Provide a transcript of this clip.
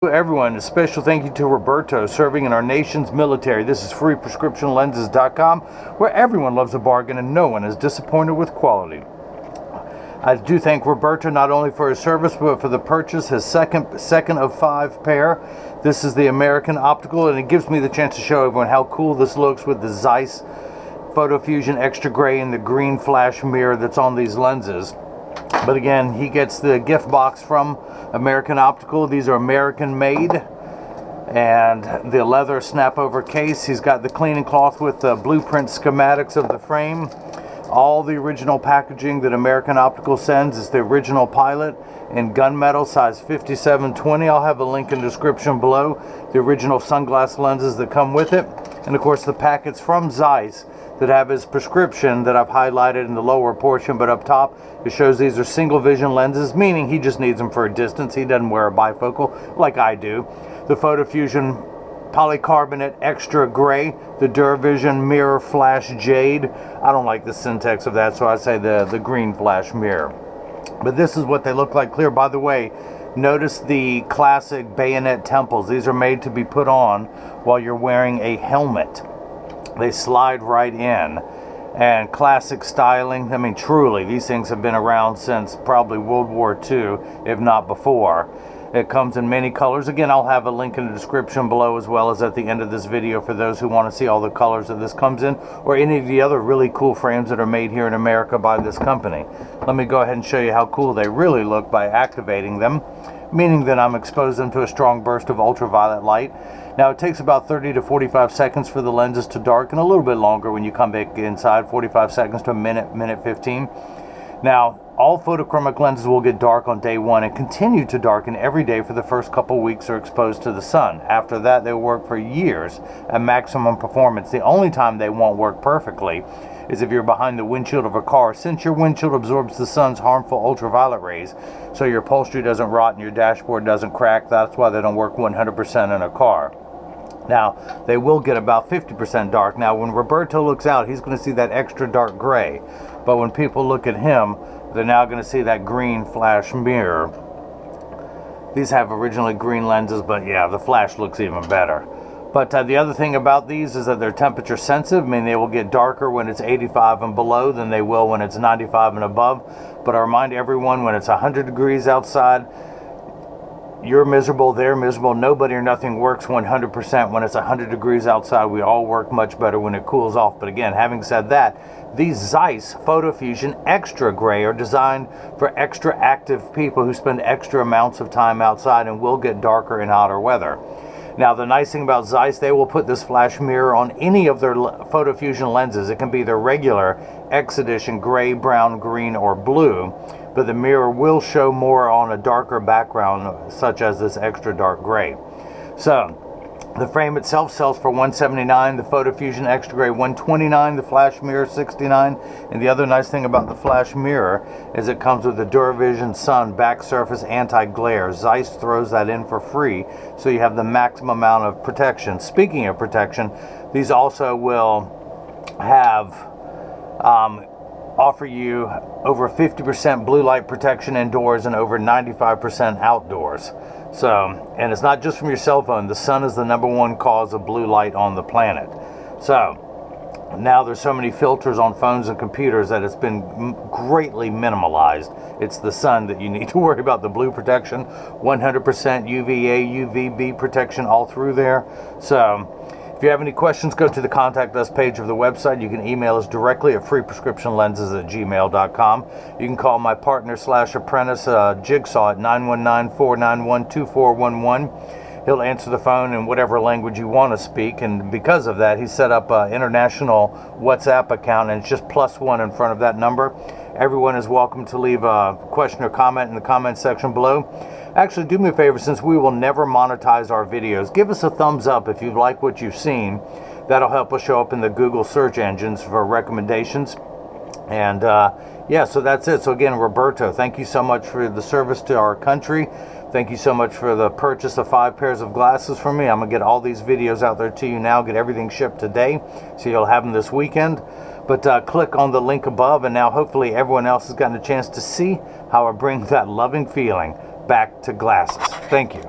Everyone, a special thank you to Roberto, serving in our nation's military. This is FreePrescriptionLenses.com, where everyone loves a bargain and no one is disappointed with quality. I do thank Roberto not only for his service, but for the purchase, his second of 5 pair. This is the American Optical, and it gives me the chance to show everyone how cool this looks with the Zeiss PhotoFusion Extra Grey and the green flash mirror that's on these lenses. But again, he gets the gift box from American Optical. These are American made, and the leather snap over case. He's got the cleaning cloth with the blueprint schematics of the frame. All the original packaging that American Optical sends is the original Pilot in gunmetal, size 5720. I'll have a link in the description below. The original sunglass lenses that come with it, and of course the packets from Zeiss that have his prescription that I've highlighted in the lower portion, but up top it shows these are single vision lenses, meaning he just needs them for a distance. He doesn't wear a bifocal like I do. The PhotoFusion Polycarbonate Extra Grey, the DuraVision Mirror Flash Jade. I don't like the syntax of that, so I say the green flash mirror. But this is what they look like clear. By the way, notice the classic bayonet temples. These are made to be put on while you're wearing a helmet. They slide right in, and classic styling. I mean, truly, these things have been around since probably World War II, if not before. It comes in many colors. Again, I'll have a link in the description below, as well as at the end of this video, for those who want to see all the colors that this comes in, or any of the other really cool frames that are made here in America by this company. Let me go ahead and show you how cool they really look by activating them, meaning that I'm exposing them to a strong burst of ultraviolet light. Now, it takes about 30 to 45 seconds for the lenses to darken, a little bit longer when you come back inside, 45 seconds to a minute 15. Now, all PhotoChromic lenses will get dark on day 1 and continue to darken every day for the first couple weeks they're exposed to the sun. After that, they'll work for years at maximum performance. The only time they won't work perfectly is if you're behind the windshield of a car, since your windshield absorbs the sun's harmful ultraviolet rays, so your upholstery doesn't rot and your dashboard doesn't crack. That's why they don't work 100% in a car. Now, they will get about 50% dark. Now, when Roberto looks out, he's going to see that extra dark gray. But when people look at him, they're now going to see that green flash mirror. These have originally green lenses, but yeah, the flash looks even better. But the other thing about these is that they're temperature sensitive. I mean, they will get darker when it's 85 and below than they will when it's 95 and above. But I remind everyone, when it's 100 degrees outside, you're miserable, they're miserable. Nobody or nothing works 100% when it's 100 degrees outside. We all work much better when it cools off. But again, having said that, these Zeiss PhotoFusion Extra Grey are designed for extra active people who spend extra amounts of time outside and will get darker in hotter weather. Now, the nice thing about Zeiss, they will put this flash mirror on any of their PhotoFusion lenses. It can be their regular X edition gray, brown, green, or blue, but the mirror will show more on a darker background, such as this extra dark gray. So, the frame itself sells for $179, the PhotoFusion Extra Grey $129, the flash mirror $69, and the other nice thing about the flash mirror is it comes with the DuraVision Sun back surface anti-glare. Zeiss throws that in for free, so you have the maximum amount of protection. Speaking of protection, these also will have offer you over 50% blue light protection indoors and over 95% outdoors. So, and it's not just from your cell phone. The sun is the #1 cause of blue light on the planet. So, now there's so many filters on phones and computers that it's been greatly minimalized. It's the sun that you need to worry about. The blue protection, 100% UVA, UVB protection all through there. So, if you have any questions, go to the Contact Us page of the website. You can email us directly at freeprescriptionlenses@gmail.com. You can call my partner / apprentice Jigsaw at 919-491-2411. He'll answer the phone in whatever language you want to speak, and because of that, he set up an international WhatsApp account, and it's just +1 in front of that number. Everyone is welcome to leave a question or comment in the comment section below. Actually, do me a favor, since we will never monetize our videos, give us a thumbs up if you like what you've seen. That'll help us show up in the Google search engines for recommendations. And yeah, so that's it. So again, Roberto, thank you so much for the service to our country. Thank you so much for the purchase of 5 pairs of glasses for me. I'm gonna get all these videos out there to you now, get everything shipped today, so you'll have them this weekend. But click on the link above, and now hopefully everyone else has gotten a chance to see how I bring that loving feeling back to glasses. Thank you.